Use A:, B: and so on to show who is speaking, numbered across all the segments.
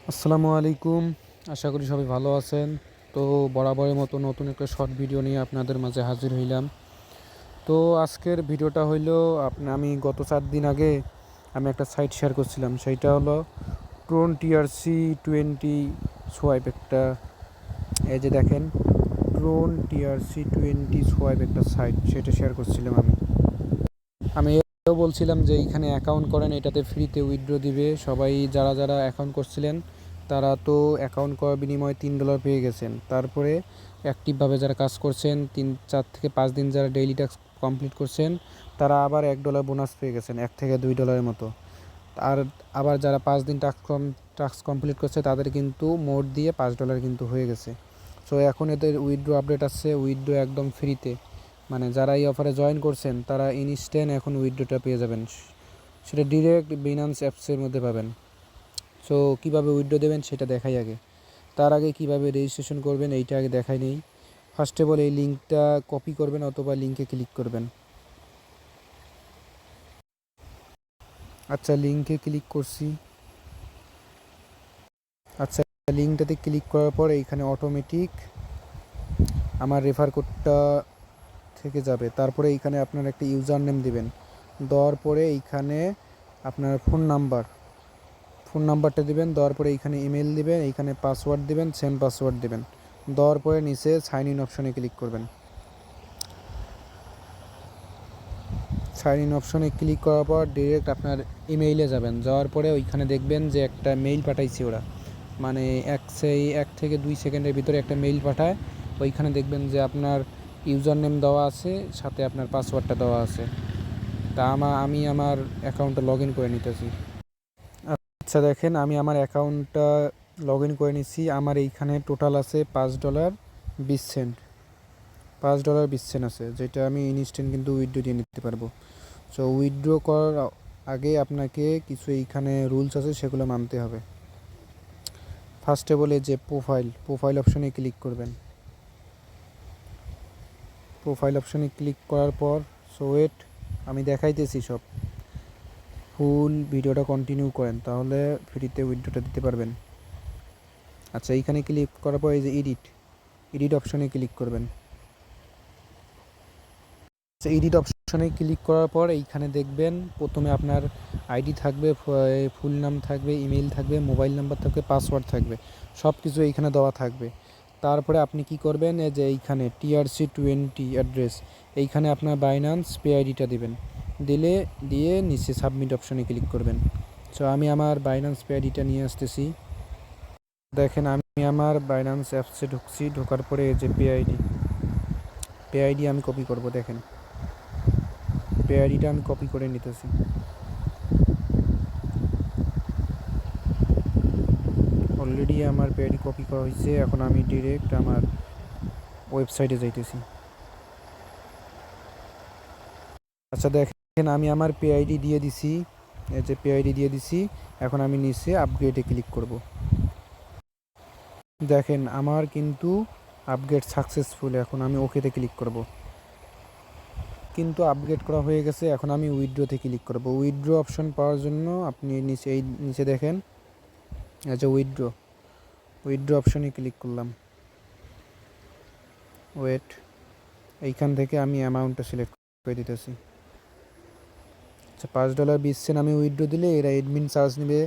A: আসসালামু আলাইকুম। আশা করি সবাই ভালো আছেন। তো বরাবরের মতো নতুন একটা শর্ট ভিডিও নিয়ে আপনাদের মাঝে হাজির হইলাম। তো আজকের ভিডিওটা হইলো আমি গত 4 দিন আগে আমি একটা সাইট শেয়ার করছিলাম, সেইটা হলো প্রোন টিআরসি 20 সোয়াইপ একটা। এই যে দেখেন, প্রোন টিআরসি 20 সোয়াইপ একটা সাইট, সেটা শেয়ার করছিলাম আমি এও বলছিলাম যে এইখানে অ্যাকাউন্ট করেন, এটাতে ফ্রিতে উইথড্র দিবে। সবাই যারা যারা অ্যাকাউন্ট করছিলেন তারা তো অ্যাকাউন্ট করার বিনিময়ে $3 পেয়ে গেছেন। তারপরে অ্যাক্টিভভাবে যারা কাজ করছেন 4 থেকে 5 দিন যারা ডেইলি টাস্ক কমপ্লিট করছেন তারা আবার $1 বোনাস পেয়ে গেছেন, $1 থেকে $2 মতো। আর আবার যারা 5 দিন টাস্ক কমপ্লিট করছে তাদের কিন্তু মোট দিয়ে $5 কিন্তু হয়ে গেছে। সো এখন এদের উইথড্র আপডেট আসছে, উইথড্র একদম ফ্রিতে। মানে যারা এই অফারে জয়েন করছেন তারা ইনস্ট্যান্ট এখন উইথড্রটা পেয়ে যাবেন, সেটা ডিরেক্ট বিনান্স অ্যাপসের মধ্যে পাবেন। সো কীভাবে উইথড্র দেবেন সেটা দেখাই আগে। তার আগে কিভাবে রেজিস্ট্রেশন করবেন এইটা আগে দেখাই নেই। ফার্স্ট অফ অল এই লিঙ্কটা কপি করবেন অথবা লিঙ্কে ক্লিক করবেন। আচ্ছা, লিঙ্কে ক্লিক করছি। আচ্ছা, লিঙ্কটাতে ক্লিক করার পর এইখানে অটোমেটিক আমার রেফার কোডটা থেকে যাবে। তারপরে এইখানে আপনার একটা ইউজার নেম দিবেন, দেওয়ার পরে এইখানে আপনার ফোন নাম্বারটা দিবেন, দেওয়ার পরে এইখানে ইমেল দিবেন, এইখানে পাসওয়ার্ড দিবেন, সেম পাসওয়ার্ড দিবেন। দেওয়ার পরে নিচে সাইন ইন অপশনে ক্লিক করবেন। সাইন ইন অপশনে ক্লিক করার পর ডিরেক্ট আপনার ইমেইলে যাবেন, যাওয়ার পরে ওইখানে দেখবেন যে একটা মেইল পাঠাইছে ওরা, মানে 1 থেকে 2 সেকেন্ডের ভিতরে একটা মেইল পাঠায়। ওইখানে দেখবেন যে আপনার ইউজার নেম দেওয়া আছে, সাথে আপনার পাসওয়ার্ডটা দেওয়া আছে। তা আমি আমার অ্যাকাউন্টটা লগ ইন করে নিতেছি। আচ্ছা দেখেন, আমি আমার অ্যাকাউন্টটা লগ ইন করে নিচ্ছি। আমার এইখানে টোটাল আছে $5.20। $5.20 আছে, যেটা আমি ইনস্ট্যান্ট কিন্তু উইথড্র দিয়ে নিতে পারবো। সো উইথড্র করার আগে আপনাকে কিছু এইখানে রুলস আছে, সেগুলো মানতে হবে। ফার্স্টে বলে যে প্রোফাইল অপশনে ক্লিক করবেন। প্রোফাইল অপশনে ক্লিক করার পর ওয়েট, আমি দেখাইতেছি সব। ফুল ভিডিওটা কন্টিনিউ করেন, তাহলে ফ্রিতে উইথড্রটা দিতে পারবেন। আচ্ছা, এইখানে ক্লিক করার পর এই যে এডিট অপশনে ক্লিক করবেন। আচ্ছা, এডিট অপশনে ক্লিক করার পর এইখানে দেখবেন প্রথমে আপনার আইডি থাকবে, ফুল নাম থাকবে, ইমেল থাকবে, মোবাইল নাম্বার থাকবে, পাসওয়ার্ড থাকবে, সব কিছু এইখানে দেওয়া থাকবে। তারপরে আপনি কি করবেন, যে এইখানে TRC20 অ্যাড্রেস, এইখানে আপনার বাইন্যান্স পে আইডিটা দিবেন। দিয়ে নিচে সাবমিট অপশনে ক্লিক করবেন। সো আমি আমার বাইন্যান্স পে আইডিটা নিয়ে আসতেছি। দেখেন, আমি আমার বাইন্যান্স অ্যাপসে ঢুকছি, ঢোকার পরে এই যে পে আইডি আমি কপি করব। দেখেন, পে আইডিটা আমি কপি করে নিতেছি। অলরেডি আমার পে আইডি কপি করা হয়েছে। এখন আমি ডিরেক্ট আমার ওয়েবসাইটে যাইতেছি। আচ্ছা দেখেন, আমি আমার পে আইডি দিয়ে দিছি, এই যে পে আইডি দিয়ে দিছি। এখন আমি নিচে আপগ্রেডে ক্লিক করব। দেখেন, আমার কিন্তু আপগ্রেড সাকসেসফুল। এখন আমি ওকেতে ক্লিক করব। কিন্তু আপগ্রেড করা হয়ে গেছে। এখন আমি উইথড্রোতে ক্লিক করব। উইথড্রো অপশন পাওয়ার জন্য আপনি নিচে দেখেন, আচ্ছা উইথড্রো অপশনে ক্লিক করলাম। ওয়েট, এইখান থেকে আমি অ্যামাউন্টটা সিলেক্ট করে দিতেছি। আচ্ছা, $5.20 আমি উইথড্রো দিলে এরা অ্যাডমিন চার্জ নেবে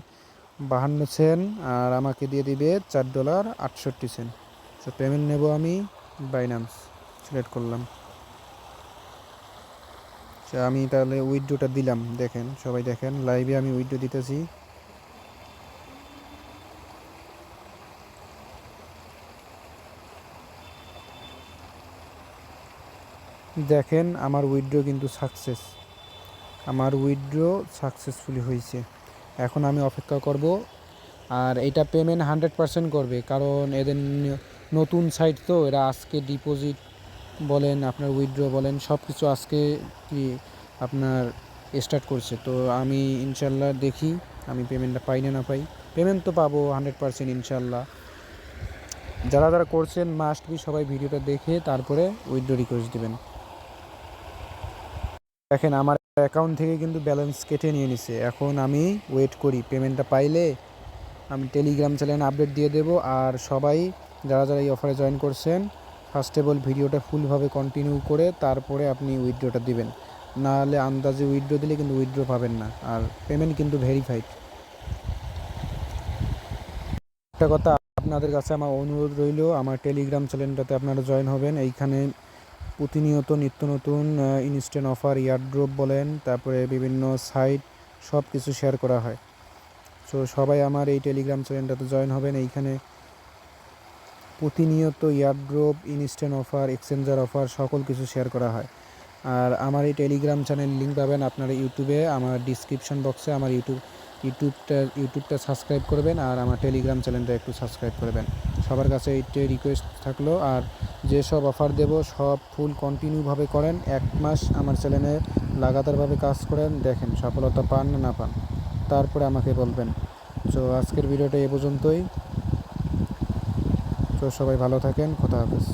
A: 52 সেন্ট, আর আমাকে দিয়ে দিবে $4.68। তো পেমেন্ট নেব আমি বাইন্যান্স, সিলেক্ট করলাম। আচ্ছা, আমি তাহলে উইথড্রোটা দিলাম। দেখেন, সবাই দেখেন, লাইভে আমি উইথড্রো দিতেছি। দেখেন, আমার উইথড্রো কিন্তু আমার উইথড্রো সাকসেসফুলি হয়েছে। এখন আমি অপেক্ষা করব। আর এটা পেমেন্ট 100% করবে, কারণ এদের নতুন সাইট তো, এরা আজকে ডিপোজিট বলেন, আপনার উইথড্র বলেন, সব কিছু আজকে কি আপনার স্টার্ট করছে। তো আমি ইনশাল্লাহ দেখি আমি পেমেন্টটা পাই না পাই। পেমেন্ট তো পাবো 100% ইনশাল্লাহ। যারা যারা করছেন মাস্ট বি সবাই ভিডিওটা দেখে তারপরে উইথড্র রিকোয়েস্ট দেবেন। দেখেন, আমার অ্যাকাউন্ট থেকে কিন্তু ব্যালেন্স কেটে নিয়ে নিছে। এখন আমি ওয়েট করি পেমেন্টটা পাইলে আমি টেলিগ্রাম চ্যানেলে আপডেট দিয়ে দেবো। আর সবাই যারা যারা এই অফারে জয়েন করছেন, ফার্স্ট অফ অল ভিডিওটা ফুলভাবে কন্টিনিউ করে তারপরে আপনি উইথড্রটা দিবেন, নাহলে আন্দাজে উইথড্র দিলে কিন্তু উইথড্র পাবেন না, আর পেমেন্ট কিন্তু ভেরিফাইড। একটা কথা আপনাদের কাছে আমার অনুরোধ রইল, আমার টেলিগ্রাম চ্যানেলটাতে আপনারা জয়েন হবেন। এইখানে প্রতিনিয়ত নিত্য নতুন ইনস্ট্যান্ট অফার, ইয়ারড্রপ বলেন, তারপরে বিভিন্ন সাইট সব কিছু শেয়ার করা হয়। সো সবাই আমার এই টেলিগ্রাম চ্যানেলটাতে জয়েন হবেন। এইখানে প্রতিনিয়ত airdrop, instant offer, exchanger offer সকল কিছু শেয়ার করা হয়। আর আমার এই টেলিগ্রাম চ্যানেল লিঙ্ক পাবেন আপনারা ইউটিউবে, আমার ডিসক্রিপশন বক্সে। আমার ইউটিউবটা সাবস্ক্রাইব করবেন, আর আমার টেলিগ্রাম চ্যানেলটা একটু সাবস্ক্রাইব করবেন। সবার কাছে এইটাই রিকোয়েস্ট থাকলো। আর যেসব অফার দেব সব ফুল কন্টিনিউভাবে করেন, 1 মাস আমার চ্যানেলে লাগাতারভাবে কাজ করেন, দেখেন সফলতা পান না পান, তারপরে আমাকে বলবেন। তো আজকের ভিডিওটা এ পর্যন্তই। তো সবাই ভালো থাকেন, খোদা হাফেজ।